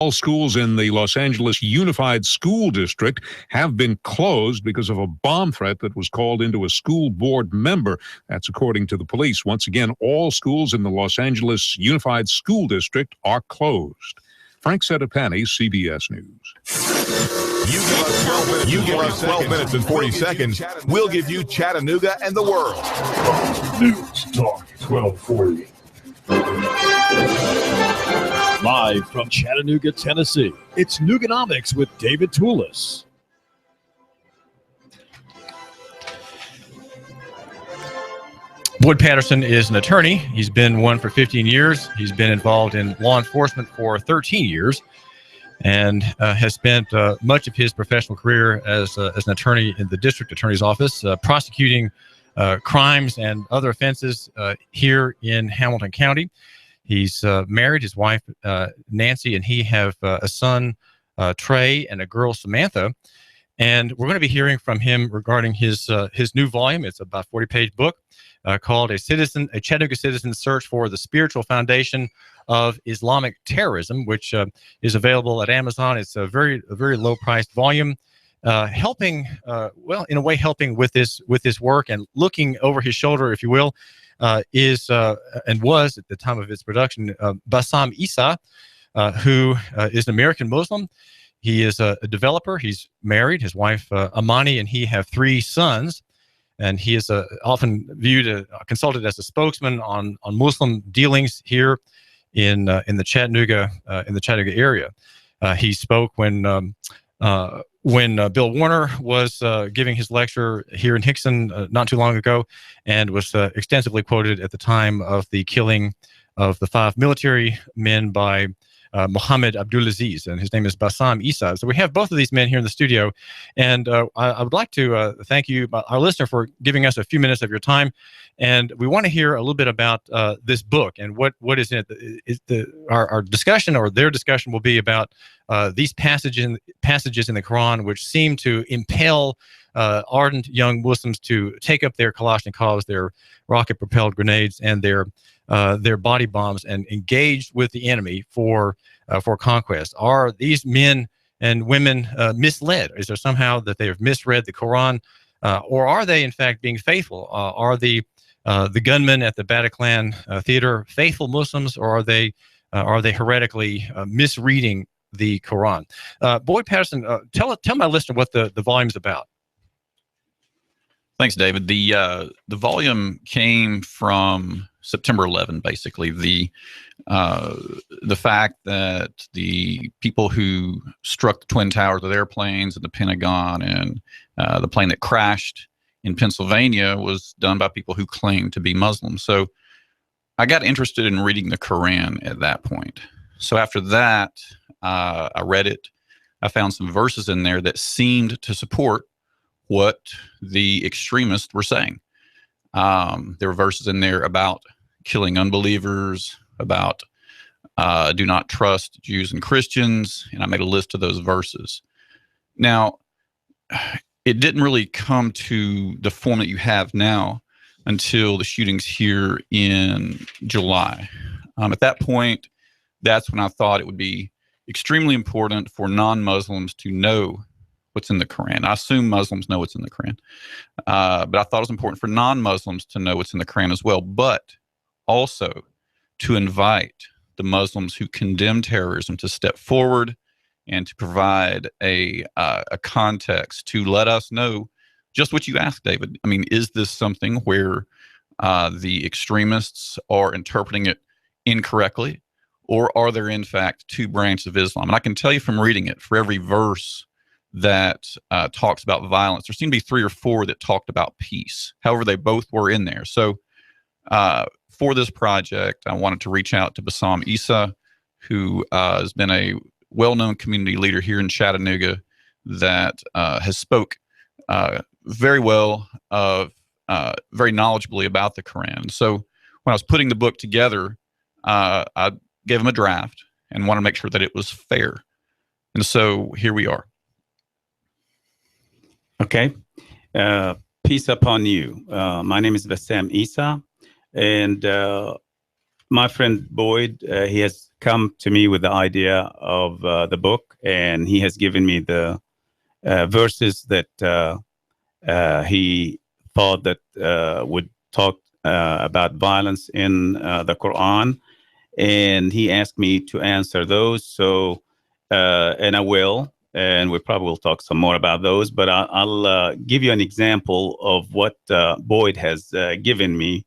All schools in the Los Angeles Unified School District have been closed because of a bomb threat that was called into a school board member. That's according to the police. Once again, all schools in the Los Angeles Unified School District are closed. Frank Sedapani, CBS News. You give us 12 minutes and 40 seconds, we'll give you Chattanooga and the world. News Talk 1240. Live from Chattanooga, Tennessee, it's Nooganomics with David Tulis. Boyd Patterson is an attorney. He's been one for 15 years. He's been involved in law enforcement for 13 years and has spent much of his professional career as an attorney in the district attorney's office, prosecuting crimes and other offenses here in Hamilton County. He's married. His wife, Nancy, and he have a son, Trey, and a girl, Samantha. And we're going to be hearing from him regarding his new volume. It's about a 40-page book called A Chattanooga Citizen's Search for the Spiritual Foundation of Islamic Terrorism, which is available at Amazon. It's a very low-priced volume, helping with this work and looking over his shoulder, if you will. Is and was at the time of its production Bassam Issa, who is an American Muslim. He is a developer. He's married. His wife Amani and he have 3 sons, and he is often consulted as a spokesman on Muslim dealings here in the Chattanooga area. He spoke when Bill Warner was giving his lecture here in Hickson not too long ago, and was extensively quoted at the time of the killing of the 5 military men by Mohammed Abdulaziz, and his name is Bassam Issa. So we have both of these men here in the studio, and I would like to thank you, our listener, for giving us a few minutes of your time. And we want to hear a little bit about this book and what is in it. Our discussion, or their discussion, will be about these passages in the Quran which seem to impel ardent young Muslims to take up their Kalashnikovs, their rocket-propelled grenades, and their body bombs, and engage with the enemy for conquest. Are these men and women misled? Is there somehow that they have misread the Quran, or are they in fact being faithful? Are the gunmen at the Bataclan theater faithful Muslims, or are they heretically misreading the Quran? Boyd Patterson, tell my listener what the volume's about. Thanks, David. The volume came from September 11, basically. The fact that the people who struck the Twin Towers with airplanes and the Pentagon and the plane that crashed in Pennsylvania was done by people who claimed to be Muslims. So I got interested in reading the Quran at that point. So after that, I read it. I found some verses in there that seemed to support what the extremists were saying. There were verses in there about killing unbelievers, about do not trust Jews and Christians, and I made a list of those verses. Now, it didn't really come to the form that you have now until the shootings here in July. At that point, that's when I thought it would be extremely important for non-Muslims to know what's in the Quran. I assume Muslims know what's in the Quran, but I thought it was important for non-Muslims to know what's in the Quran as well, but also to invite the Muslims who condemn terrorism to step forward and to provide a context to let us know just what you asked, David. I mean, is this something where the extremists are interpreting it incorrectly, or are there in fact 2 branches of Islam? And I can tell you from reading it, for every verse that talks about violence, there seemed to be 3 or 4 that talked about peace. However, they both were in there. So for this project, I wanted to reach out to Bassam Issa, who has been a well-known community leader here in Chattanooga that has spoke very well, very knowledgeably about the Quran. So when I was putting the book together, I gave him a draft and wanted to make sure that it was fair. And so here we are. Okay. Peace upon you. My name is Bassam Issa, and my friend Boyd, he has come to me with the idea of the book, and he has given me the verses that he thought that would talk about violence in the Quran, and he asked me to answer those. So, and I will, and we probably will talk some more about those. But I'll give you an example of what Boyd has given me.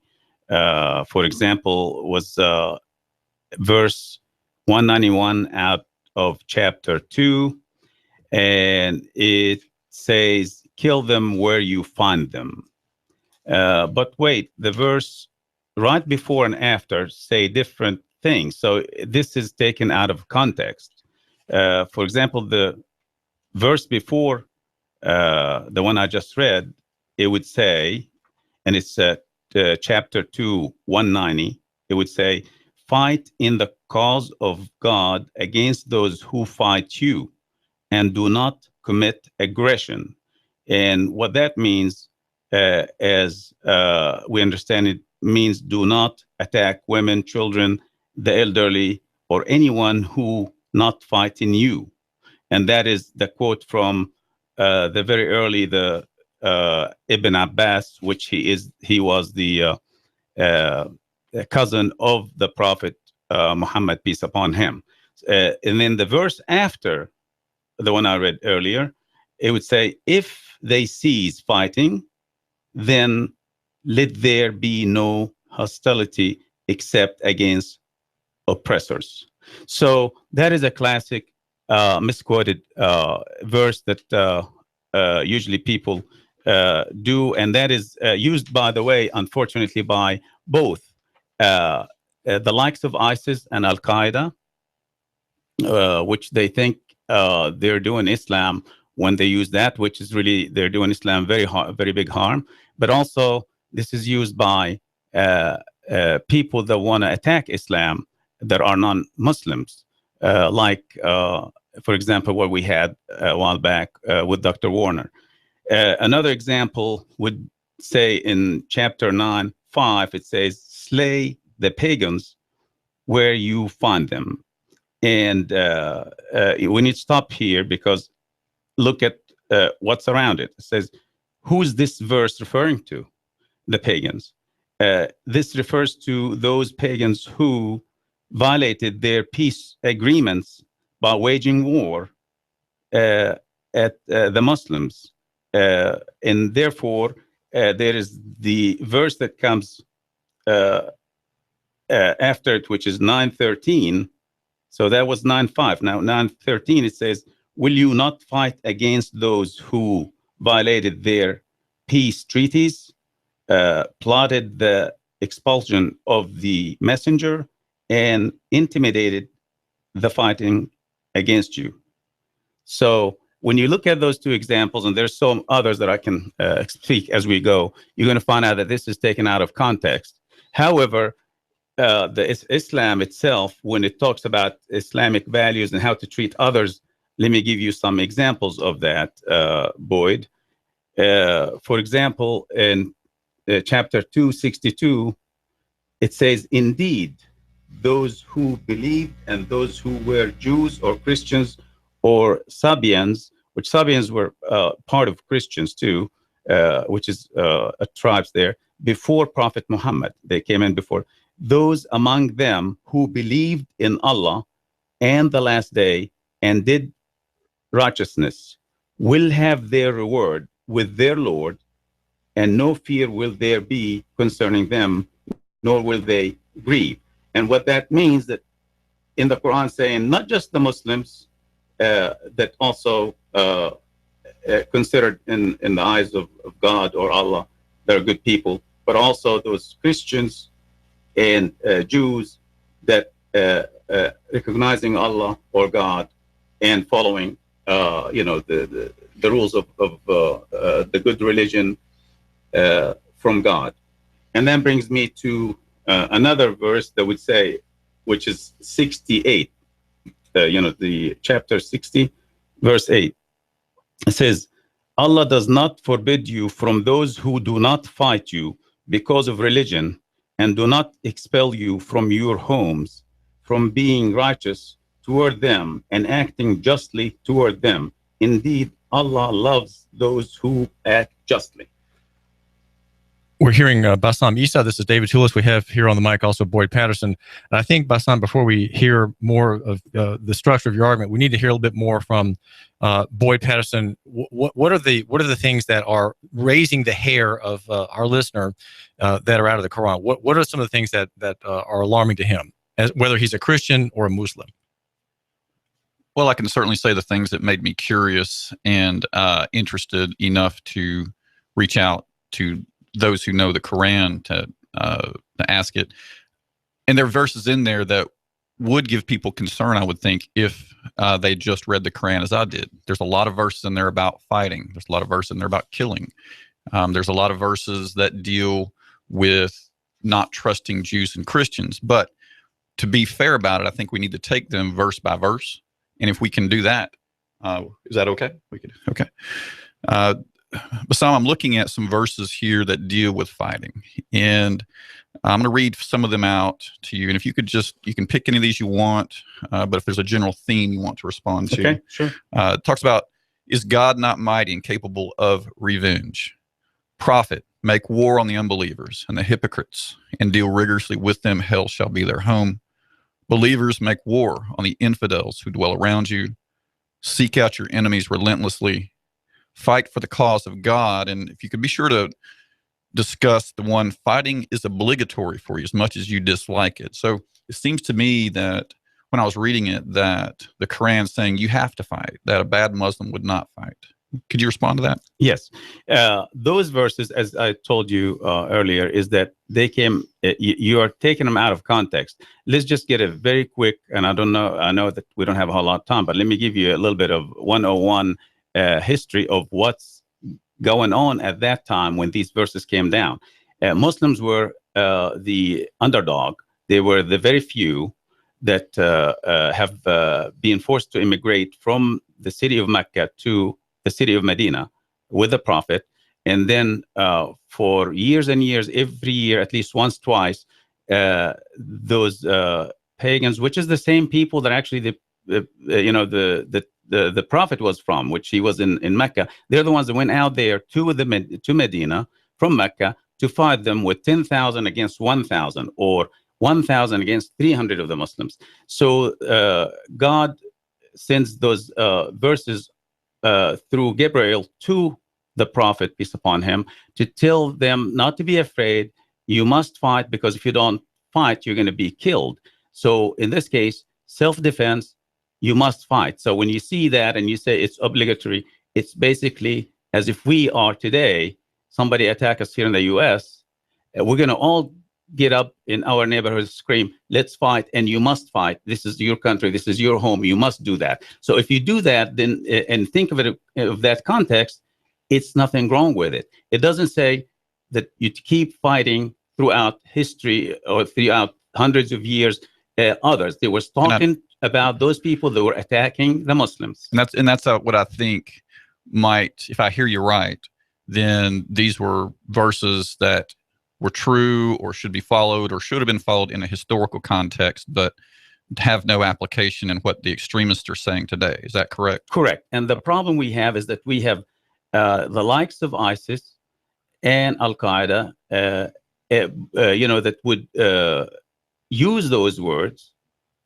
For example, was verse 191 out of chapter 2, and it says, "Kill them where you find them." But wait, the verse right before and after say different things. So this is taken out of context. For example, the verse before the one I just read, it would say, and it's chapter 2, 190, it would say, "Fight in the cause of God against those who fight you, and do not commit aggression." And what that means, as we understand it, means do not attack women, children, the elderly, or anyone who not fighting you. And that is the quote from the very early, the Ibn Abbas, which he was the cousin of the Prophet Muhammad, peace upon him. And then the verse after the one I read earlier, it would say, "If they cease fighting, then let there be no hostility except against oppressors." So that is a classic misquoted verse that usually people do, and that is used, by the way, unfortunately, by both the likes of ISIS and Al Qaeda, which they think they're doing Islam when they use that, which is really they're doing Islam very big harm. But also, this is used by people that want to attack Islam that are non-Muslims, like, for example, what we had a while back with Dr. Warner. Another example would say in chapter 9:5, it says, "Slay the pagans where you find them." And we need to stop here because look at what's around it. It says, who's this verse referring to? The pagans. This refers to those pagans who violated their peace agreements by waging war at the Muslims. And therefore, there is the verse that comes after it, which is 9:13. So that was 9:5. Now 9:13, it says, "Will you not fight against those who violated their peace treaties, plotted the expulsion of the messenger, and intimidated the fighting against you?" So when you look at those two examples, and there's some others that I can speak as we go, you're going to find out that this is taken out of context. However, the Islam itself, when it talks about Islamic values and how to treat others, let me give you some examples of that, Boyd. For example, in chapter 262, it says, "Indeed, those who believed and those who were Jews or Christians or Sabians," which Sabians were part of Christians too, which is tribes there, "before Prophet Muhammad," they came in before, "those among them who believed in Allah and the last day and did righteousness will have their reward with their Lord, and no fear will there be concerning them, nor will they grieve." And what that means, that in the Quran saying not just the Muslims that also considered in the eyes of God or Allah, they're good people, but also those Christians and Jews that recognizing Allah or God and following the rules of the good religion from God. And that brings me to another verse that would say, which is 68, the chapter 60, verse 8. It says, "Allah does not forbid you from those who do not fight you because of religion, and do not expel you from your homes, from being righteous toward them and acting justly toward them. Indeed, Allah loves those who act justly. We're hearing Bassam Issa. This is David Tulis. We have here on the mic also Boyd Patterson. And I think, Bassam, before we hear more of the structure of your argument, we need to hear a little bit more from Boyd Patterson. What are the things that are raising the hair of our listener that are out of the Quran? What are some of the things that are alarming to him, whether he's a Christian or a Muslim? Well, I can certainly say the things that made me curious and interested enough to reach out to those who know the Quran to ask it. And there are verses in there that would give people concern, I would think, if they just read the Quran as I did. There's a lot of verses in there about fighting. There's a lot of verses in there about killing. There's a lot of verses that deal with not trusting Jews and Christians. But to be fair about it, I think we need to take them verse by verse. And if we can do that, is that okay? We could. Okay. Bassam, I'm looking at some verses here that deal with fighting, and I'm going to read some of them out to you. And if you could you can pick any of these you want, but if there's a general theme you want to respond to. Okay, sure. It talks about, is God not mighty and capable of revenge? Prophet, make war on the unbelievers and the hypocrites and deal rigorously with them. Hell shall be their home. Believers, make war on the infidels who dwell around you. Seek out your enemies relentlessly. Fight for the cause of God. And if you could be sure to discuss the one, fighting is obligatory for you as much as you dislike it. So it seems to me that when I was reading it, that the Quran is saying you have to fight, that a bad Muslim would not fight. Could you respond to that? Yes. Those verses, as I told you earlier, is that they came, you are taking them out of context. Let's just get a very quick, and I know that we don't have a whole lot of time, but let me give you a little bit of 101 history of what's going on at that time when these verses came down. Muslims were the underdog. They were the very few that have been forced to immigrate from the city of Mecca to the city of Medina with the Prophet. And then for years and years, every year, at least once, twice, those pagans, which is the same people that actually the Prophet was from, which he was in Mecca. They're the ones that went out there to Medina from Mecca to fight them with 10,000 against 1,000 or 1,000 against 300 of the Muslims. So God sends those verses through Gabriel to the Prophet, peace upon him, to tell them not to be afraid. You must fight, because if you don't fight, you're going to be killed. So in this case, self-defense, you must fight. So when you see that and you say it's obligatory, it's basically as if we are today, somebody attack us here in the U.S., we're going to all get up in our neighborhood, scream, let's fight, and you must fight. This is your country. This is your home. You must do that. So if you do that, then and think of it of that context, it's nothing wrong with it. It doesn't say that you keep fighting throughout history or throughout hundreds of years. Others, they were talking about those people that were attacking the Muslims. And that's what I think might, if I hear you right, then these were verses that were true or should be followed or should have been followed in a historical context, but have no application in what the extremists are saying today. Is that correct? Correct. And the problem we have is that we have the likes of ISIS and Al-Qaeda, that would use those words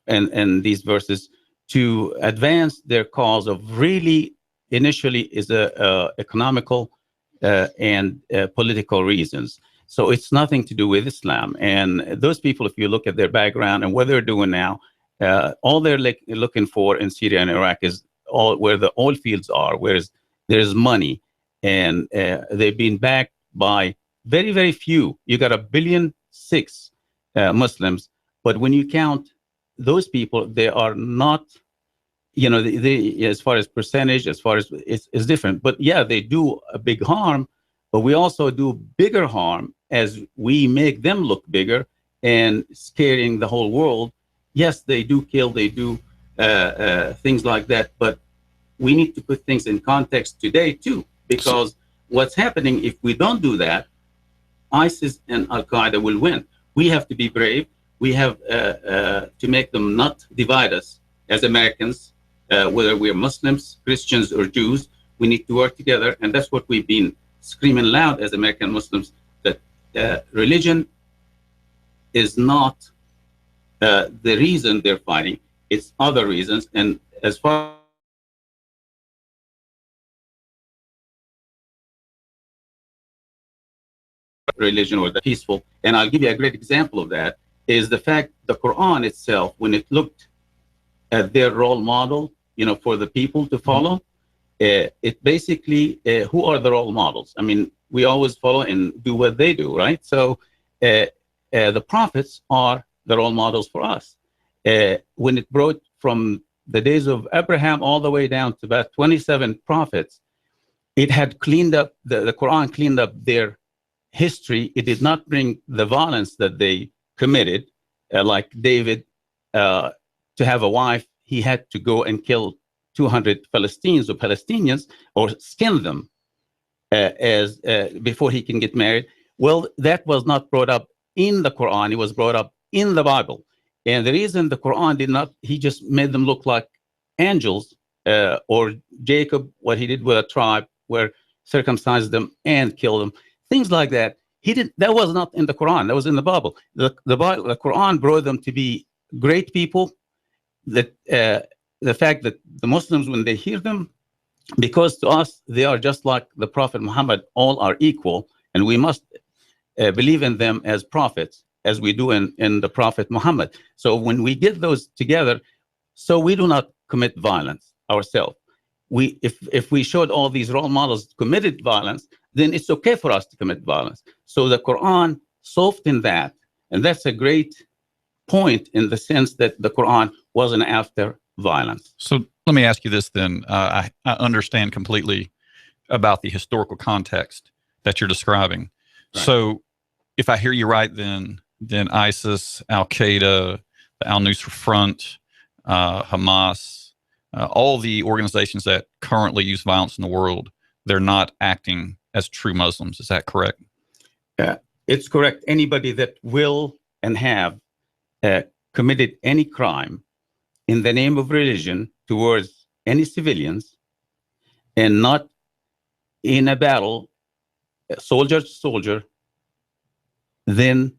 and these verses to advance their cause of really initially is economical and political reasons. So it's nothing to do with Islam. And those people, if you look at their background and what they're doing now, all they're looking for in Syria and Iraq is all where the oil fields are, where there's money. And they've been backed by very, very few. You got 1.6 billion Muslims. But when you count those people, they are not, they, as far as percentage, as far as it's different. But yeah, they do a big harm, but we also do bigger harm as we make them look bigger and scaring the whole world. Yes, they do kill, they do things like that, but we need to put things in context today too, because what's happening if we don't do that, ISIS and Al-Qaeda will win. we have to be brave. We have to make them not divide us as Americans, whether we're Muslims, Christians, or Jews. We need to work together, and that's what we've been screaming loud as American Muslims, that religion is not the reason they're fighting. It's other reasons. And as far religion or the peaceful, and I'll give you a great example of that, is the fact the Quran itself, when it looked at their role model, for the people to follow, it basically, who are the role models? I mean, we always follow and do what they do, right? So the prophets are the role models for us. When it brought from the days of Abraham all the way down to about 27 prophets, it had cleaned up, the Quran cleaned up their history. It did not bring the violence that they committed, like David, to have a wife, he had to go and kill 200 Palestinians or skin them before he can get married. Well, that was not brought up in the Quran. It was brought up in the Bible. And the reason the Quran did not, he just made them look like angels, or Jacob, what he did with a tribe, where circumcised them and killed them, things like that. That was not in the Quran. That was in the Bible. The Quran brought them to be great people. That the fact that the Muslims, when they hear them, because to us they are just like the Prophet Muhammad, all are equal, and we must believe in them as prophets, as we do in the Prophet Muhammad. So when we get those together, so we do not commit violence ourselves. If we showed all these role models committed violence, then it's okay for us to commit violence. So the Quran softened that, and that's a great point in the sense that the Quran wasn't after violence. So let me ask you this then. I understand completely about the historical context that you're describing. Right. So if I hear you right, then ISIS, Al-Qaeda, the Al-Nusra Front, Hamas, all the organizations that currently use violence in the world, they're not acting as true Muslims. Is that correct? It's correct. Anybody that will and have committed any crime in the name of religion towards any civilians, and not in a battle, soldier to soldier, then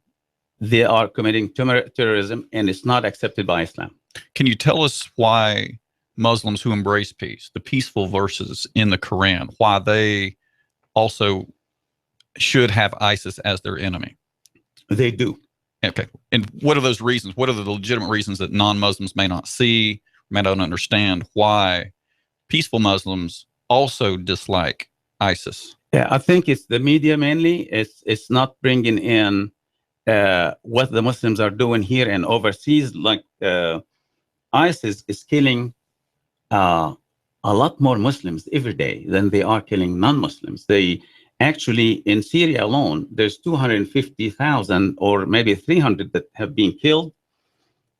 they are committing terrorism, and it's not accepted by Islam. Can you tell us why Muslims who embrace peace, the peaceful verses in the Quran, why they also should have ISIS as their enemy? They do. Okay. And what are those reasons? What are the legitimate reasons that non-Muslims may not see, may not understand why peaceful Muslims also dislike ISIS? Yeah, I think it's the media mainly. It's not bringing in what the Muslims are doing here and overseas. Like ISIS is killing a lot more Muslims every day than they are killing non-Muslims. They actually, in Syria alone, there's 250,000 or maybe 300 that have been killed.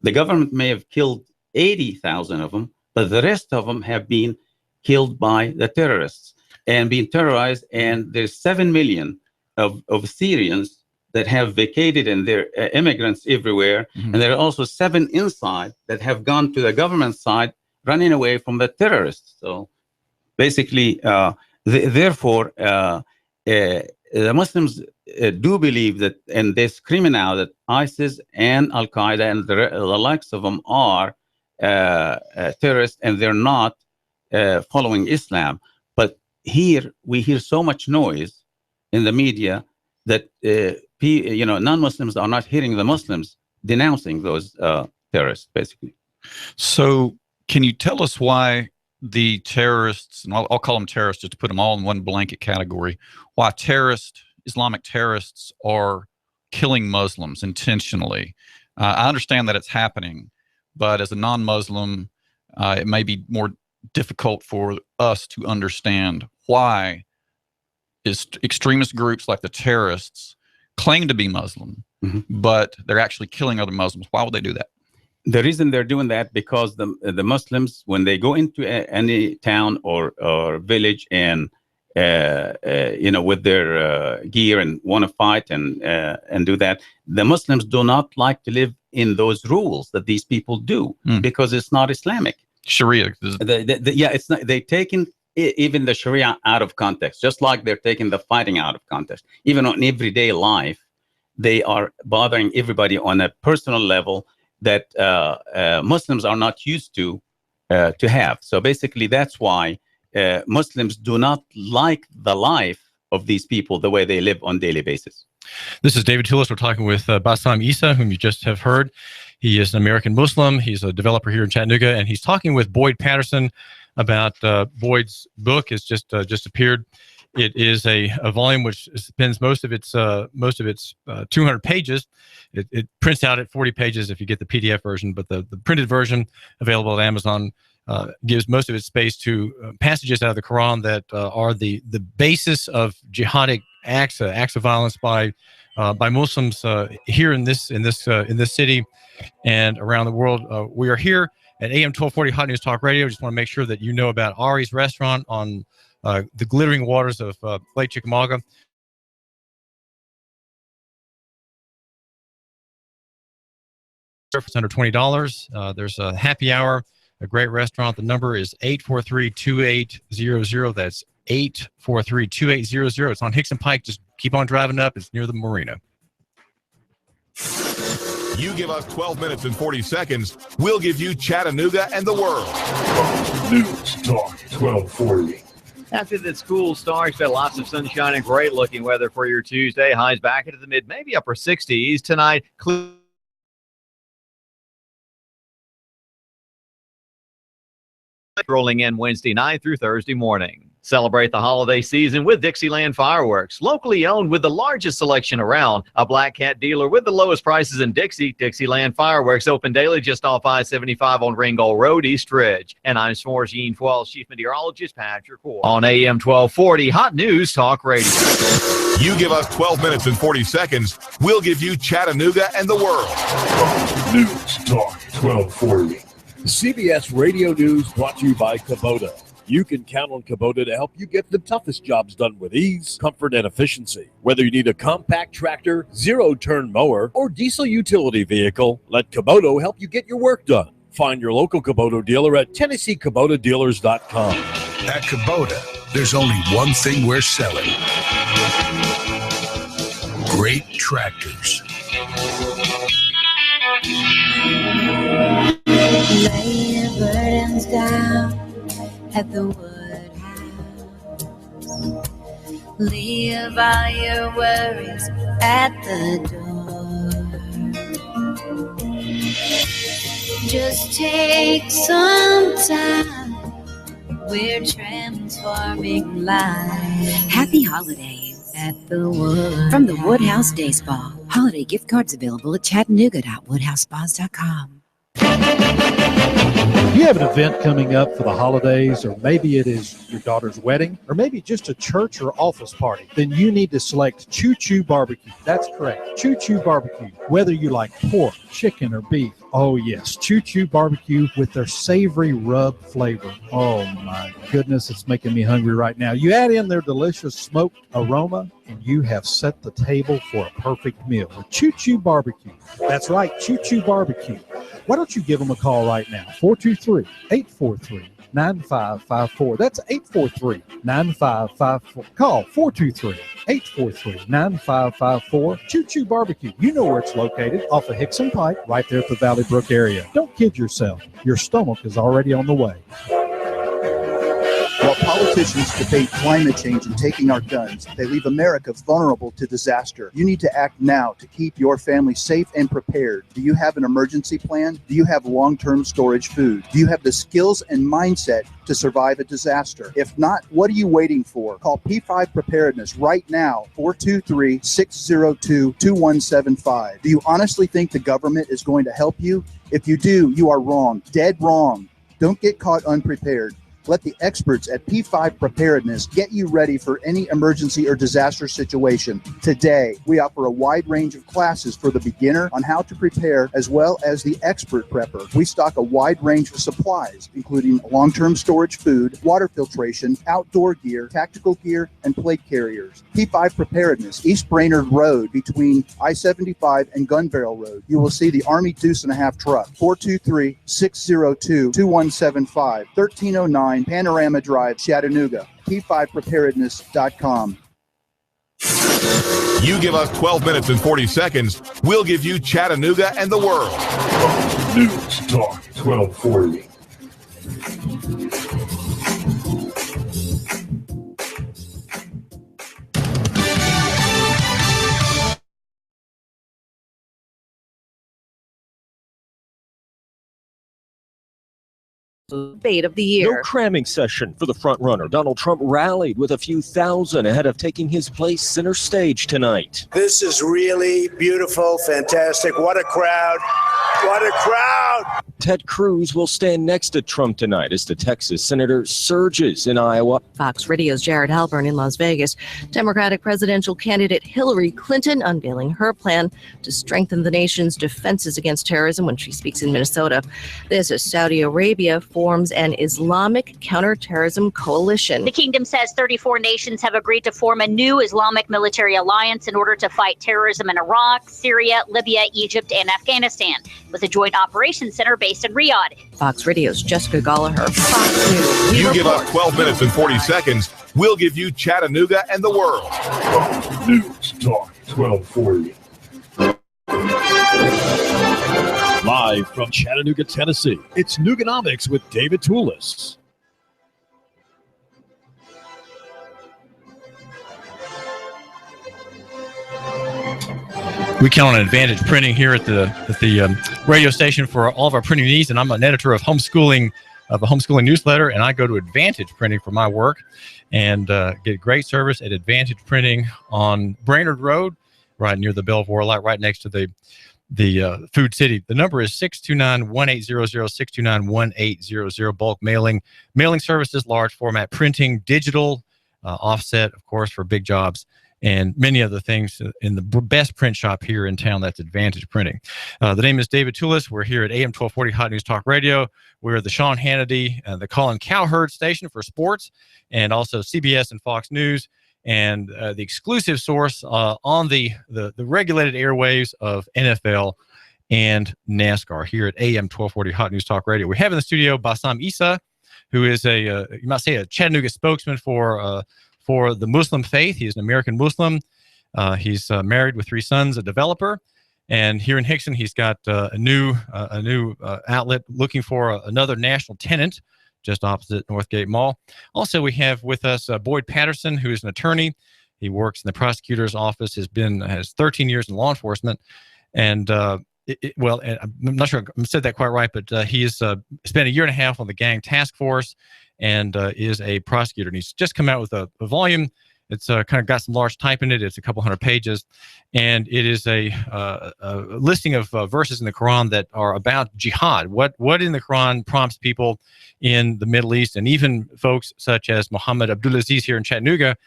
The government may have killed 80,000 of them, but the rest of them have been killed by the terrorists and being terrorized. And there's 7 million of Syrians that have vacated, and they're immigrants everywhere. Mm-hmm. And there are also 7 inside that have gone to the government side, running away from the terrorists. So basically, therefore, the Muslims do believe that, and they're screaming out that ISIS and Al-Qaeda and the likes of them are terrorists, and they're not following Islam. But here we hear so much noise in the media that non-Muslims are not hearing the Muslims denouncing those terrorists, basically. So can you tell us why the terrorists, and I'll call them terrorists just to put them all in one blanket category, why Islamic terrorists are killing Muslims intentionally? I understand that it's happening, but as a non-Muslim, it may be more difficult for us to understand why extremist groups like the terrorists claim to be Muslim, mm-hmm. but they're actually killing other Muslims. Why would they do that? The reason they're doing that, because the Muslims, when they go into any town or village and with their gear and want to fight and do that. The Muslims do not like to live in those rules that these people do because it's not Islamic. Sharia. It's not. They've taken even the Sharia out of context, just like they're taking the fighting out of context. Even on everyday life, they are bothering everybody on a personal level that Muslims are not used to have. So basically, that's why Muslims do not like the life of these people the way they live on a daily basis. This is David Tulis. We're talking with Bassam Issa, whom you just have heard. He is an American Muslim. He's a developer here in Chattanooga, and he's talking with Boyd Patterson about Boyd's book. It's just appeared. It is a volume which spends most of its 200 pages. It prints out at 40 pages if you get the PDF version, but the printed version available at Amazon gives most of its space to passages out of the Koran that are the basis of jihadic acts of violence by Muslims here in this city and around the world. We are here at AM 1240 Hot News Talk Radio. Just want to make sure that you know about Ari's Restaurant on the glittering waters of Lake Chickamauga. It's under $20. There's a happy hour, a great restaurant. The number is 843-2800. That's 843-2800. It's on Hickson Pike. Just keep on driving up. It's near the marina. You give us 12 minutes and 40 seconds, we'll give you Chattanooga and the world. News Talk 1240. After the school starts, got lots of sunshine and great looking weather for your Tuesday. Highs back into the mid, maybe upper 60s tonight. Rolling in Wednesday night through Thursday morning. Celebrate the holiday season with Dixieland Fireworks. Locally owned with the largest selection around. A Black Cat dealer with the lowest prices in Dixie. Dixieland Fireworks open daily just off I-75 on Ringgold Road, East Ridge. And I'm S'mores Gene Foyle, Chief Meteorologist Patrick Court. On AM 1240, Hot News Talk Radio. You give us 12 minutes and 40 seconds, we'll give you Chattanooga and the world. News Talk 1240. CBS Radio News brought to you by Kubota. You can count on Kubota to help you get the toughest jobs done with ease, comfort, and efficiency. Whether you need a compact tractor, zero-turn mower, or diesel utility vehicle, let Kubota help you get your work done. Find your local Kubota dealer at TennesseeKubotaDealers.com. At Kubota, there's only one thing we're selling. Great tractors. Lay your burdens down at the Woodhouse. Leave all your worries at the door. Just take some time. We're transforming lives. Happy holidays at the Woodhouse. from the Woodhouse Day Spa. Holiday gift cards available at Chattanooga.woodhousespas.com. You have an event coming up for the holidays, or maybe it is your daughter's wedding, or maybe just a church or office party, then you need to select Choo Choo Barbecue. That's correct, Choo Choo Barbecue. Whether you like pork, chicken, or beef, oh yes, Choo Choo Barbecue with their savory rub flavor. Oh my goodness, it's making me hungry right now. You add in their delicious smoked aroma, and you have set the table for a perfect meal with Choo Choo Barbecue. That's right, Choo Choo Barbecue. Why don't you give them a call right now? 423-843-9554. That's 843-9554. Call 423-843-9554. Choo Choo Barbecue. You know where it's located, off of Hickson Pike, right there at the Valley Brook area. Don't kid yourself. Your stomach is already on the way. While politicians debate climate change and taking our guns, they leave America vulnerable to disaster. You need to act now to keep your family safe and prepared. Do you have an emergency plan? Do you have long-term storage food? Do you have the skills and mindset to survive a disaster? If not, what are you waiting for? Call P5 Preparedness right now, 423-602-2175. Do you honestly think the government is going to help you? If you do, you are wrong, dead wrong. Don't get caught unprepared. Let the experts at P5 Preparedness get you ready for any emergency or disaster situation. Today, we offer a wide range of classes for the beginner on how to prepare, as well as the expert prepper. We stock a wide range of supplies, including long-term storage food, water filtration, outdoor gear, tactical gear, and plate carriers. P5 Preparedness, East Brainerd Road between I-75 and Gun Barrel Road. You will see the Army Deuce and a Half truck, 423-602-2175, 1309 Panorama Drive, Chattanooga. P5preparedness.com. You give us 12 minutes and 40 seconds, we'll give you Chattanooga and the world. News Talk 1240. Debate of the year. No cramming session for the front runner. Donald Trump rallied with a few thousand ahead of taking his place center stage tonight. This is really beautiful, fantastic. What a crowd. What a crowd. Ted Cruz will stand next to Trump tonight as the Texas senator surges in Iowa. Fox Radio's Jared Halpern in Las Vegas. Democratic presidential candidate Hillary Clinton unveiling her plan to strengthen the nation's defenses against terrorism when she speaks in Minnesota. This as Saudi Arabia forms an Islamic counterterrorism coalition. The kingdom says 34 nations have agreed to form a new Islamic military alliance in order to fight terrorism in Iraq, Syria, Libya, Egypt, and Afghanistan, with a joint operations center based in Riyadh. Fox Radio's Jessica Gallagher. Fox News. You give us 12 minutes and 40 seconds, we'll give you Chattanooga and the world. News Talk 1240. Live from Chattanooga, Tennessee, it's Nooganomics with David Tulis. We count on Advantage Printing here at the radio station for all of our printing needs, and I'm an editor of a homeschooling newsletter, and I go to Advantage Printing for my work and get great service at Advantage Printing on Brainerd Road, right near the Belvoir Light, right next to the Food City. The number is 629-1800, 629-1800. Bulk mailing services, large format printing, digital, offset, of course, for big jobs, and many other things in the best print shop here in town. That's Advantage Printing. The name is David Tulis. We're here at AM 1240 Hot News Talk Radio. We're the Sean Hannity, the Colin Cowherd station for sports, and also CBS and Fox News, and the exclusive source on the regulated airwaves of NFL and NASCAR here at AM 1240 Hot News Talk Radio. We have in the studio Bassam Issa, who is you might say a Chattanooga spokesman for the Muslim faith. He is an American Muslim. He's married with 3 sons, a developer. And here in Hickson, he's got a new outlet looking for another national tenant just opposite Northgate Mall. Also, we have with us Boyd Patterson, who is an attorney. He works in the prosecutor's office, has 13 years in law enforcement. And, and I'm not sure I said that quite right, but he has spent a year and a half on the gang task force and is a prosecutor. And he's just come out with a volume. It's kind of got some large type in it. It's a couple hundred pages, and it is a listing of verses in the Quran that are about jihad. What in the Quran prompts people in the Middle East, and even folks such as Muhammad Abdulaziz here in Chattanooga,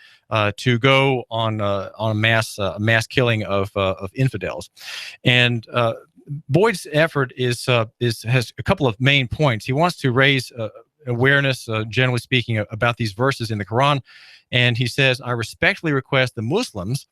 to go on a mass killing of infidels. And Boyd's effort has a couple of main points. He wants to raise awareness, generally speaking, about these verses in the Quran. And he says, I respectfully request the Muslims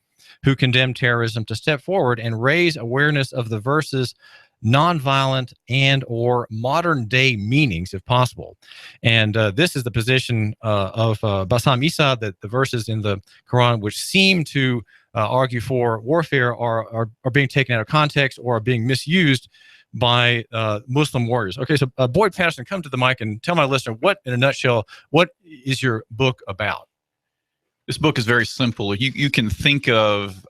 who condemn terrorism to step forward and raise awareness of the verses' nonviolent and or modern day meanings, if possible. And this is the position of Bassam Issa, that the verses in the Quran which seem to argue for warfare are being taken out of context or are being misused by Muslim warriors. Okay, so Boyd Patterson, come to the mic and tell my listener, in a nutshell, what is your book about? This book is very simple. You can think of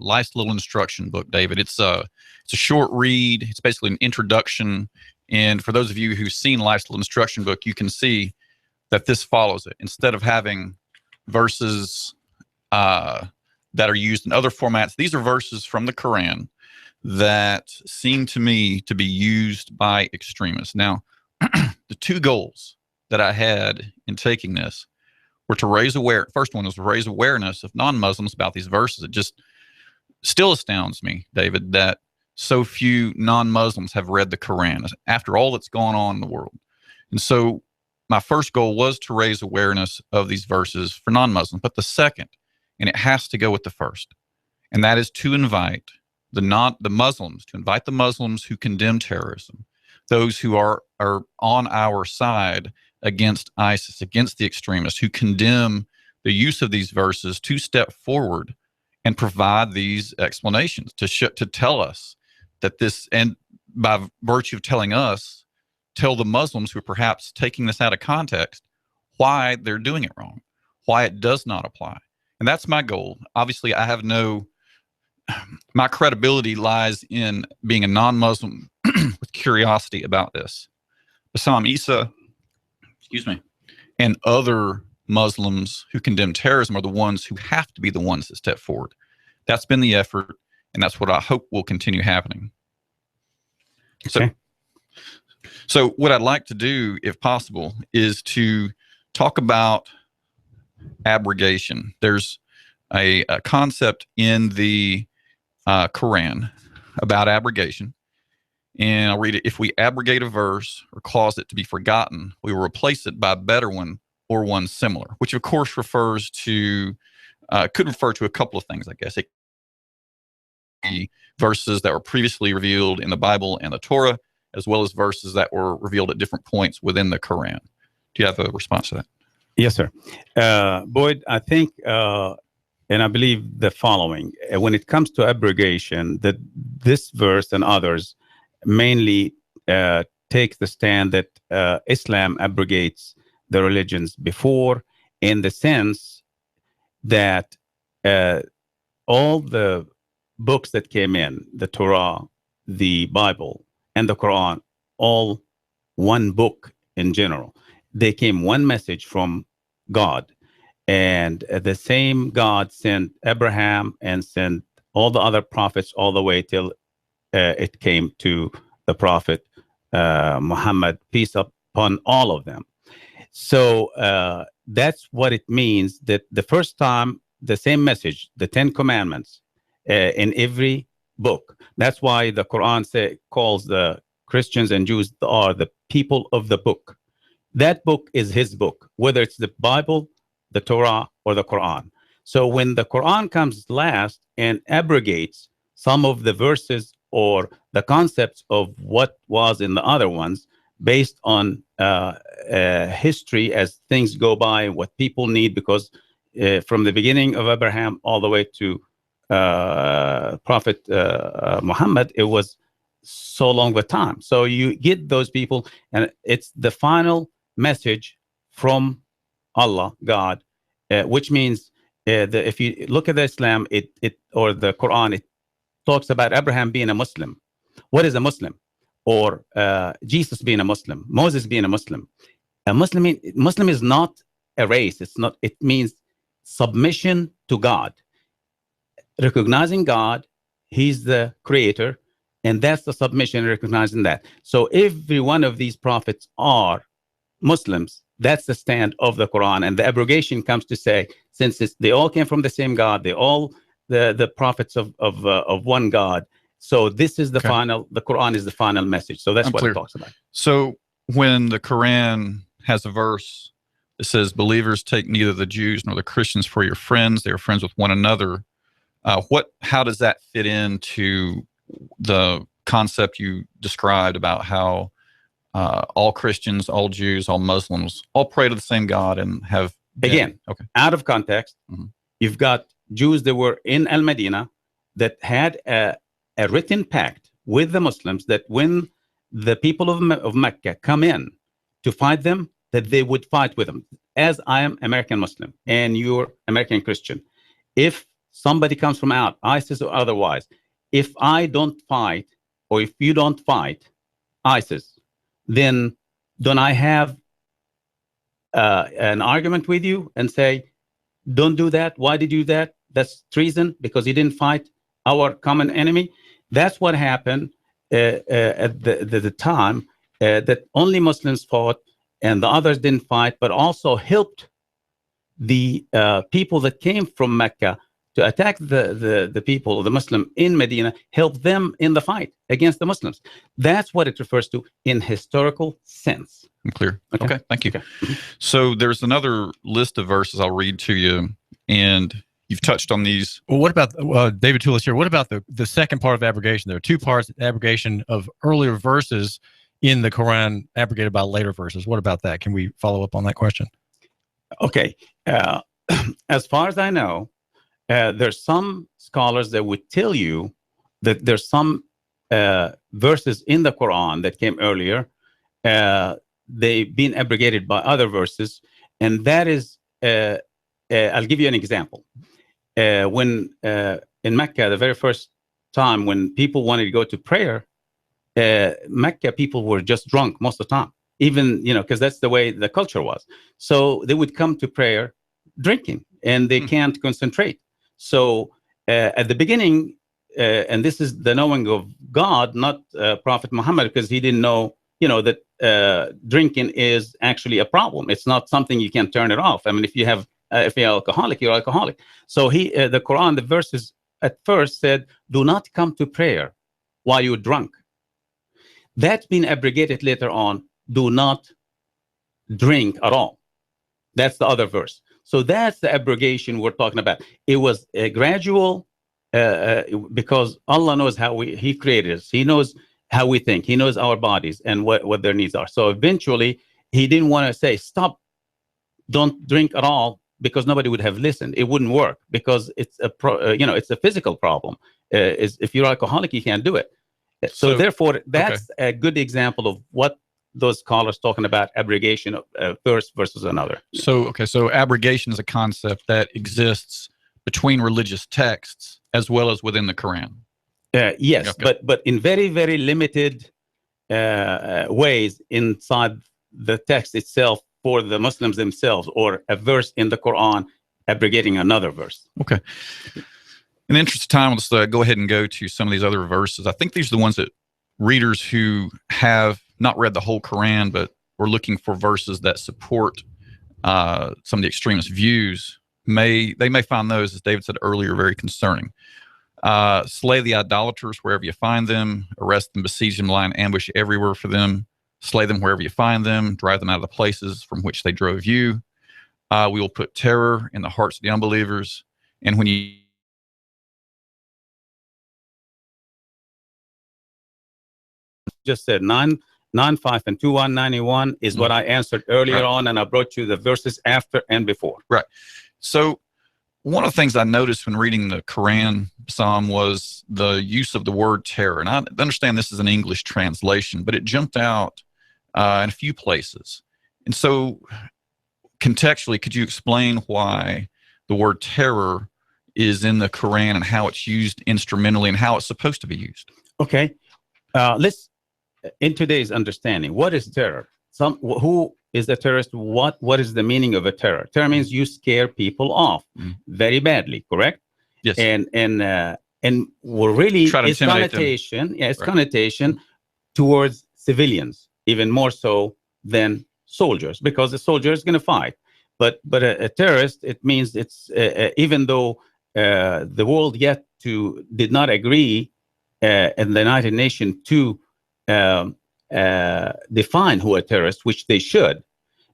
life's little instruction book, David. It's a short read. It's basically an introduction. And for those of you who've seen life's little instruction book, you can see that this follows it. Instead of having verses that are used in other formats, these are verses from the Quran that seem to me to be used by extremists. Now, the two goals that I had in taking this were to raise first one was to raise awareness of non-Muslims about these verses. It just still astounds me, David, that so few non-Muslims have read the Koran after all that's gone on in the world. And so my first goal was to raise awareness of these verses for non-Muslims. But the second, and it has to go with the first, and that is to invite the Muslims who condemn terrorism, those who are on our side against ISIS, against the extremists, who condemn the use of these verses, to step forward and provide these explanations, to tell us that this, and by virtue of telling us, tell the Muslims who are perhaps taking this out of context why they're doing it wrong, why it does not apply. And that's my goal. Obviously, my credibility lies in being a non-Muslim with curiosity about this. Bassam Issa, and other Muslims who condemn terrorism are the ones who have to be the ones that step forward. That's been the effort, and that's what I hope will continue happening. Okay. So what I'd like to do, if possible, is to talk about abrogation. There's a concept in the Quran about abrogation, and I'll read it. If we abrogate a verse or cause it to be forgotten, we will replace it by a better one or one similar, which of course refers to, could refer to a couple of things, I guess. It could be verses that were previously revealed in the Bible and the Torah, as well as verses that were revealed at different points within the Quran. Do you have a response to that? Yes, sir. Boyd, I think, and I believe the following. When it comes to abrogation, that this verse and others mainly take the stand that Islam abrogates the religions before, in the sense that all the books that came in, the Torah, the Bible, and the Quran, all one book in general. They came one message from God. And the same God sent Abraham and sent all the other prophets all the way till it came to the prophet Muhammad, peace upon all of them. So that's what it means, that the first time, the same message, the 10 commandments in every book. That's why the Quran calls the Christians and Jews are the people of the book. That book is his book, whether it's the Bible, the Torah, or the Quran. So when the Quran comes last and abrogates some of the verses or the concepts of what was in the other ones, based on history as things go by, what people need, because from the beginning of Abraham all the way to Prophet Muhammad, it was so long a time. So you get those people, and it's the final message from Allah, God, which means that if you look at the Islam, or the Quran, it talks about Abraham being a Muslim. What is a Muslim? Or Jesus being a Muslim, Moses being a Muslim. A Muslim is not a race. It's not. It means submission to God, recognizing God. He's the creator, and that's the submission, recognizing that. So every one of these prophets are Muslims. That's the stand of the Quran, and the abrogation comes to say, since they all came from the same God, they all the prophets of one God. So this is the final. The Quran is the final message. So that's what it talks about. So when the Quran has a verse that says, "Believers take neither the Jews nor the Christians for your friends; they are friends with one another," how does that fit into the concept you described about how all Christians, all Jews, all Muslims all pray to the same God and have out of context? Mm-hmm. You've got Jews that were in Al-Madinah that had a written pact with the Muslims that when the people of Mecca come in to fight them, that they would fight with them. As I am American Muslim and you're American Christian, if somebody comes from out, ISIS or otherwise, if I don't fight, or if you don't fight ISIS, then don't I have an argument with you and say, don't do that? Why did you do that? That's treason because you didn't fight our common enemy. That's what happened at the time, that only Muslims fought, and the others didn't fight, but also helped the people that came from Mecca to attack the people, the Muslim in Medina, help them in the fight against the Muslims. That's what it refers to in historical sense. I'm clear. Okay, thank you. Okay. So there's another list of verses I'll read to you, and you've touched on these. Well, what about David Tulis here? What about the second part of abrogation? There are two parts: abrogation of earlier verses in the Quran, abrogated by later verses. What about that? Can we follow up on that question? Okay. As far as I know, there's some scholars that would tell you that there's some verses in the Quran that came earlier. They've been abrogated by other verses, and that is, I'll give you an example. When in Mecca, the very first time when people wanted to go to prayer, Mecca people were just drunk most of the time, even, because that's the way the culture was. So they would come to prayer drinking, and they can't concentrate. So at the beginning, and this is the knowing of God, not Prophet Muhammad, because he didn't know, that drinking is actually a problem. It's not something you can turn it off. I mean, if you're alcoholic, you're alcoholic. So the Quran, the verses at first said, do not come to prayer while you're drunk. That's been abrogated later on. Do not drink at all. That's the other verse. So that's the abrogation we're talking about. It was a gradual, because Allah knows how He created us. He knows how we think. He knows our bodies and what their needs are. So eventually, He didn't want to say, stop, don't drink at all, because nobody would have listened. It wouldn't work, because it's it's a physical problem. If you're alcoholic, you can't do it. So therefore, that's a good example of what those scholars talking about abrogation of verse versus another. So abrogation is a concept that exists between religious texts as well as within the Quran. Yes, okay. but in very, very limited ways inside the text itself for the Muslims themselves, or a verse in the Quran abrogating another verse. Okay. In the interest of time, let's go ahead and go to some of these other verses. I think these are the ones that readers who have not read the whole Quran, but we're looking for verses that support some of the extremist views, may find those, as David said earlier, very concerning. Slay the idolaters wherever you find them, arrest them, besiege them, lie in ambush everywhere for them, slay them wherever you find them, drive them out of the places from which they drove you. We will put terror in the hearts of the unbelievers, and when you just said 9:5 and 2:191 is what I answered earlier on, and I brought you the verses after and before. Right. So one of the things I noticed when reading the Quran Psalm was the use of the word terror. And I understand this is an English translation, but it jumped out in a few places. And so contextually, could you explain why the word terror is in the Quran and how it's used instrumentally and how it's supposed to be used? Okay. Let's, in today's understanding, what is terror? Who is a terrorist? What is the meaning of a terror? Terror means you scare people off very badly, correct? Yes. And we're really, it's connotation, connotation towards civilians, even more so than soldiers, because the soldier is going to fight. But a terrorist, it means it's even though the world yet did not agree in the United Nations to define who a terrorist, which they should,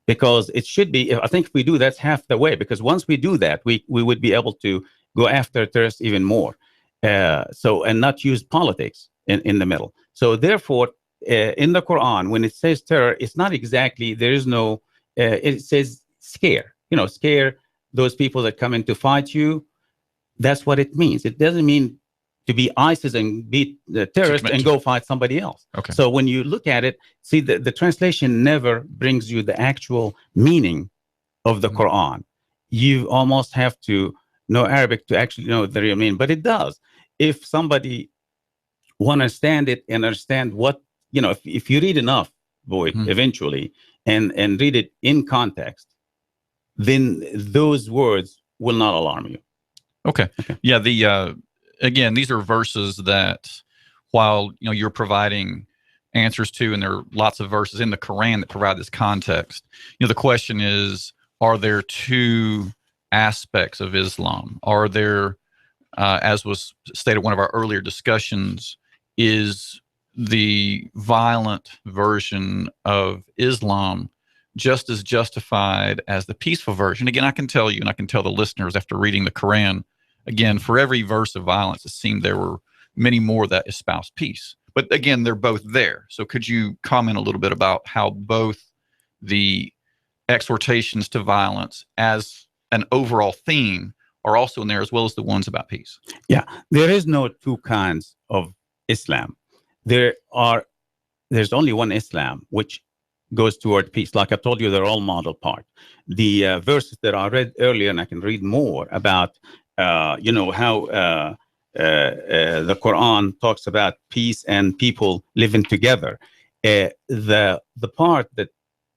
because it should be, I think if we do, that's half the way, because once we do that, we would be able to go after terrorists even more. And not use politics in the middle. So therefore, in the Quran, when it says terror, it's not exactly, there is no, it says scare, scare those people that come in to fight you. That's what it means. It doesn't mean to be ISIS and be the terrorist and go fight somebody else. Okay. So when you look at it, see, the translation never brings you the actual meaning of the Quran. You almost have to know Arabic to actually know the real meaning, but it does. If somebody want to understand it and understand what, if you read enough, Boyd, eventually, and read it in context, then those words will not alarm you. Okay. Yeah. Again, these are verses that, while you're providing answers to, and there are lots of verses in the Koran that provide this context. The question is, are there two aspects of Islam? Are there, as was stated in one of our earlier discussions, is the violent version of Islam just as justified as the peaceful version? Again, I can tell you, and I can tell the listeners after reading the Quran, again, for every verse of violence, it seemed there were many more that espoused peace. But again, they're both there. So could you comment a little bit about how both the exhortations to violence as an overall theme are also in there, as well as the ones about peace? Yeah, there is no two kinds of Islam. There's only one Islam, which goes toward peace. Like I told you, they're all model part. The verses that I read earlier, and I can read more about, how the Quran talks about peace and people living together. The part that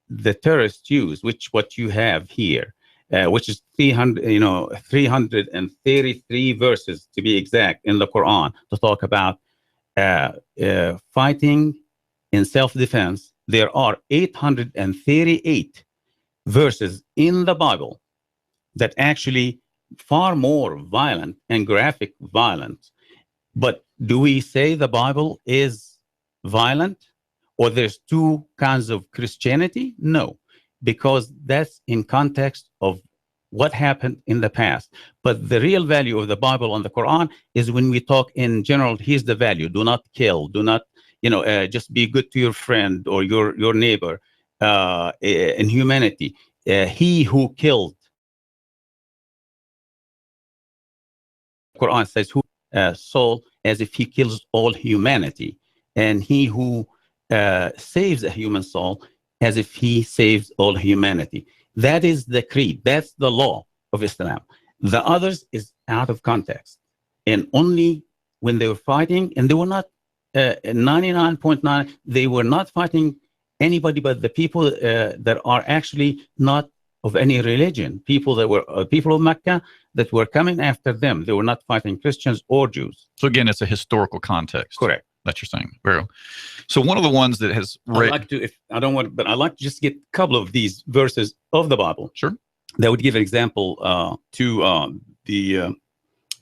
the terrorists use, which what you have here, which is 333 verses to be exact in the Quran to talk about fighting in self-defense. There are 838 verses in the Bible that actually far more violent and graphic violence. But do we say the Bible is violent, or there's two kinds of Christianity? No, because that's in context of what happened in the past. But the real value of the Bible and the Quran is when we talk in general. Here's the value: do not kill, do not, just be good to your friend or your neighbor. In humanity, he who killed, Quran says, who soul as if he kills all humanity, and he who saves a human soul as if he saves all humanity. That is the creed. That's the law of Islam. The others is out of context, and only when they were fighting, and they were not 99.9. They were not fighting anybody but the people that are actually not of any religion. People that were people of Mecca that were coming after them. They were not fighting Christians or Jews. So again, it's a historical context. Correct. That you're saying. Very well. So one of the ones that has I'd like to just get a couple of these verses of the Bible. Sure. That would give an example to the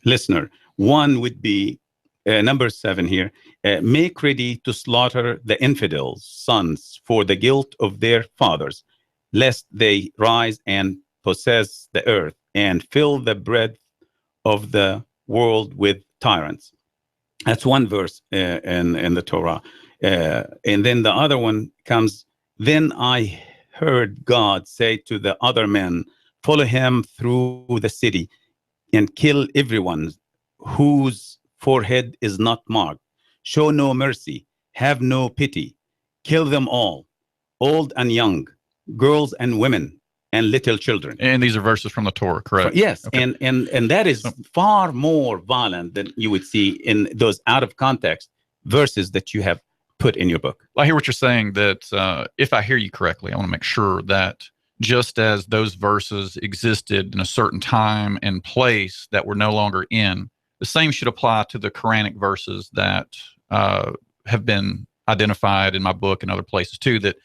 listener. One would be number 7 here. Make ready to slaughter the infidels' sons for the guilt of their fathers, lest they rise and possess the earth and fill the breadth of the world with tyrants. That's one verse in the Torah. And then the other one comes, then I heard God say to the other men, follow him through the city and kill everyone whose forehead is not marked. Show no mercy, have no pity, kill them all, old and young, girls and women, and little children. And these are verses from the Torah, correct? Yes, okay. and that is far more violent than you would see in those out of context verses that you have put in your book. I hear what you're saying, that if I hear you correctly, I want to make sure that just as those verses existed in a certain time and place that were no longer in, the same should apply to the Quranic verses that have been identified in my book and other places too, that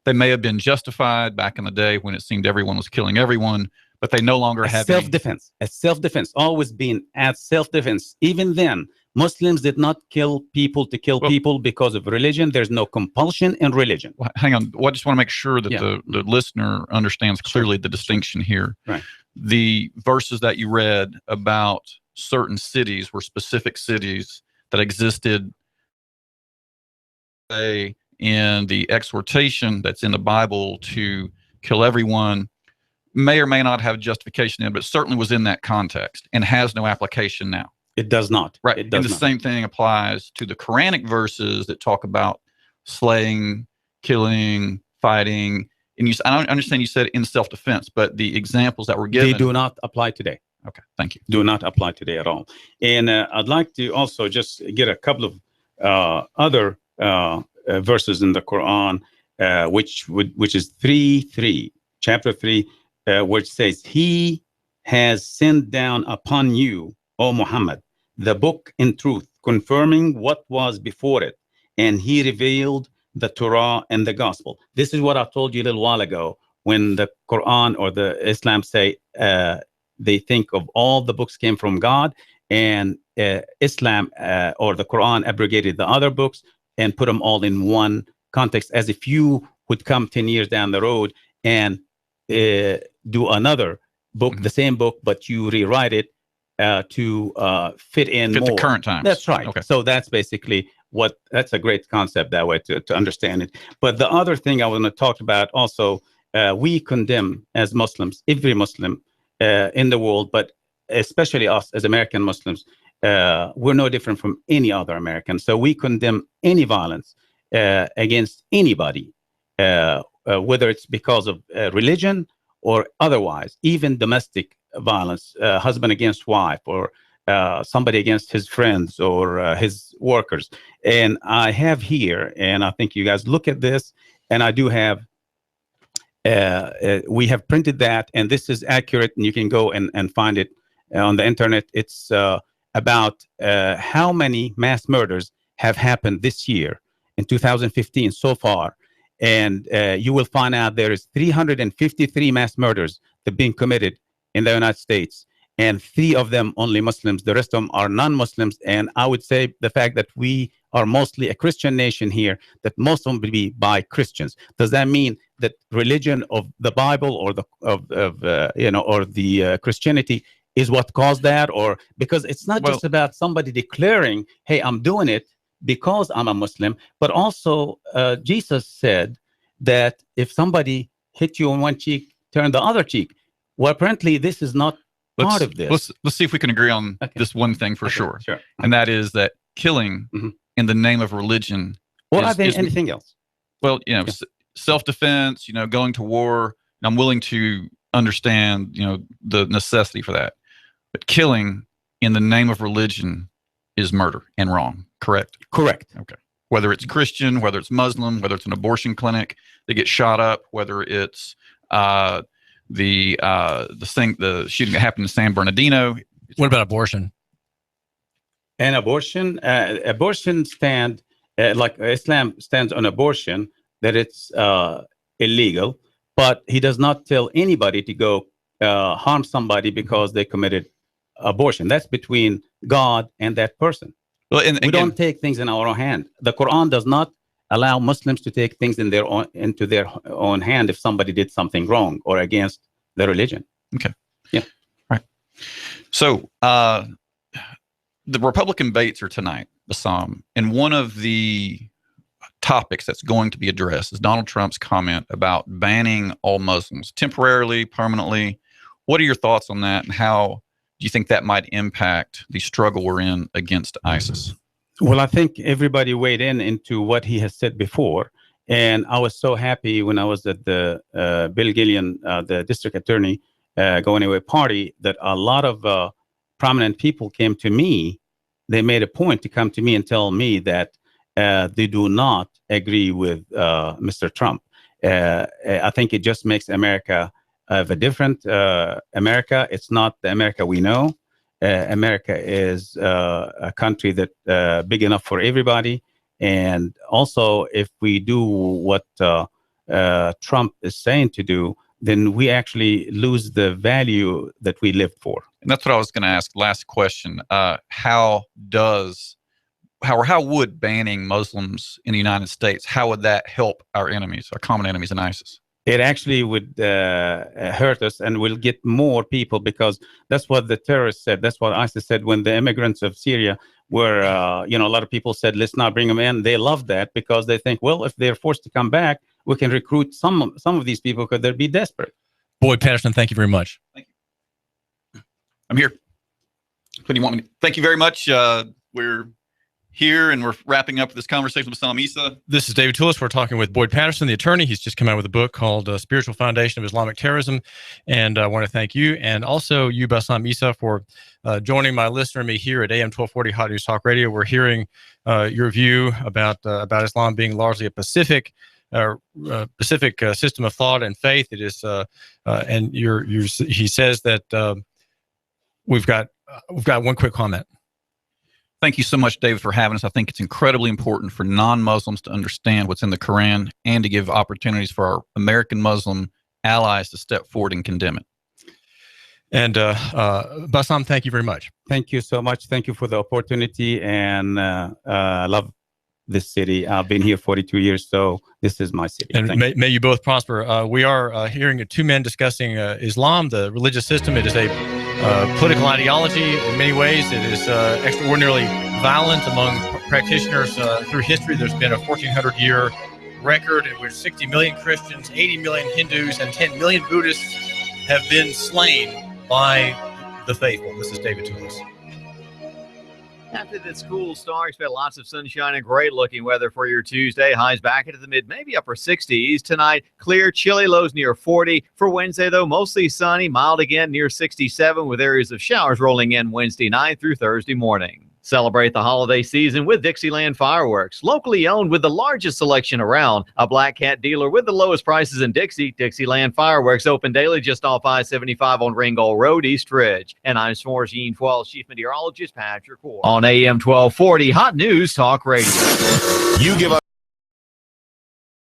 they may have been justified back in the day when it seemed everyone was killing everyone, but they no longer have self-defense. As self-defense, always been as self-defense. Even then, Muslims did not kill people to kill people because of religion. There's no compulsion in religion. Well, hang on. Well, I just want to make sure that the listener understands clearly the distinction here. Right. The verses that you read about certain cities were specific cities that existed in the exhortation that's in the Bible to kill everyone may or may not have justification in, but certainly was in that context and has no application now. It does not. Right. It does and the not. Same thing applies to the Quranic verses that talk about slaying, killing, fighting. And I understand you said in self-defense, but the examples that were given. They do not apply today. Okay. Thank you. Do not apply today at all. And I'd like to also just get a couple of other verses in the Quran, which is 3:3, chapter 3, which says, he has sent down upon you, O Muhammad, the book in truth, confirming what was before it, and he revealed the Torah and the gospel. This is what I told you a little while ago. When the Quran or the Islam say they think of all the books came from God, and Islam or the Quran abrogated the other books and put them all in one context, as if you would come 10 years down the road and do another book, the same book, but you rewrite it to fit in more. The current times. That's right. Okay. So that's basically that's a great concept that way to understand it. But the other thing I want to talk about also, we condemn as Muslims, every Muslim in the world, but especially us as American Muslims, we're no different from any other American. So we condemn any violence against anybody, whether it's because of religion or otherwise, even domestic violence, husband against wife, or somebody against his friends or his workers. And I have here, and I think you guys look at this, and I do have, we have printed that, and this is accurate, and you can go and find it on the internet. It's about how many mass murders have happened this year in 2015 so far. And you will find out there is 353 mass murders that have been committed in the United States, and 3 of them only Muslims. The rest of them are non-Muslims. And I would say the fact that we are mostly a Christian nation here, that most of them will be by Christians. Does that mean that religion of the Bible or the Christianity is what caused that? Or because it's not just about somebody declaring, hey, I'm doing it because I'm a Muslim, but also Jesus said that if somebody hit you on one cheek, turn the other cheek. Well, apparently this is not part of this. Let's see if we can agree on this one thing for sure. And that is that killing in the name of religion. Or anything else. Well, self-defense, going to war. I'm willing to understand, the necessity for that. But killing in the name of religion is murder and wrong. Correct? Correct. Okay. Whether it's Christian, whether it's Muslim, whether it's an abortion clinic that gets shot up, whether it's the shooting that happened in San Bernardino. What about abortion? And abortion stand like Islam stands on abortion, that it's illegal, but he does not tell anybody to go harm somebody because they committed abortion. That's between God and that person. Well, we don't take things in our own hand. The Quran does not allow Muslims to take things into their own hand if somebody did something wrong or against their religion. Okay. Yeah. Right. So the Republican debates are tonight, Bassam, and one of the topics that's going to be addressed is Donald Trump's comment about banning all Muslims temporarily, permanently. What are your thoughts on that, and how do you think that might impact the struggle we're in against ISIS? Well, I think everybody weighed into what he has said before. And I was so happy when I was at the Bill Gillian, the district attorney, Go Anywhere party, that a lot of prominent people came to me. They made a point to come to me and tell me that they do not agree with Mr. Trump. I think it just makes America a different America. It's not the America we know. America is a country that big enough for everybody. And also, if we do what Trump is saying to do, then we actually lose the value that we lived for. And that's what I was going to ask. Last question. How would banning Muslims in the United States, how would that help our enemies, our common enemies in ISIS? It actually would hurt us, and we'll get more people, because that's what the terrorists said. That's what ISIS said when the immigrants of Syria were, a lot of people said, let's not bring them in. They love that because they think, well, if they're forced to come back, we can recruit some of these people because they'll be desperate. Boyd Patterson, thank you very much. Thank you. I'm here. What do you want me to? Thank you very much. We're here and we're wrapping up this conversation with Bassam Issa. This is David Tulis. We're talking with Boyd Patterson, the attorney. He's just come out with a book called Spiritual Foundation of Islamic Terrorism. And I want to thank you, and also you, Bassam Issa, for joining my listener and me here at AM 1240 Hot News Talk Radio. We're hearing your view about Islam being largely a Pacific system of thought and faith. It is, and he says that we've got one quick comment. Thank you so much, David, for having us. I think it's incredibly important for non-Muslims to understand what's in the Koran and to give opportunities for our American Muslim allies to step forward and condemn it. And Bassam, thank you very much. Thank you so much. Thank you for the opportunity, and I love this city. I've been here 42 years, so this is my city. And may you both prosper. We are hearing two men discussing Islam, the religious system. It is a political ideology in many ways. It is extraordinarily violent among practitioners through history. There's been a 1,400-year record in which 60 million Christians, 80 million Hindus, and 10 million Buddhists have been slain by the faithful. This is David Tulis. After the school starts, expect lots of sunshine and great looking weather for your Tuesday. Highs back into the mid, maybe upper 60s. Tonight, clear, chilly, lows near 40. For Wednesday, though, mostly sunny, mild again near 67 with areas of showers rolling in Wednesday night through Thursday morning. Celebrate the holiday season with Dixieland Fireworks. Locally owned with the largest selection around. A Black Cat dealer with the lowest prices in Dixie. Dixieland Fireworks open daily just off I-75 on Ringgold Road, East Ridge. And I'm S'mores Gene 12 Chief Meteorologist Patrick Ward. On AM 1240, Hot News Talk Radio. You give us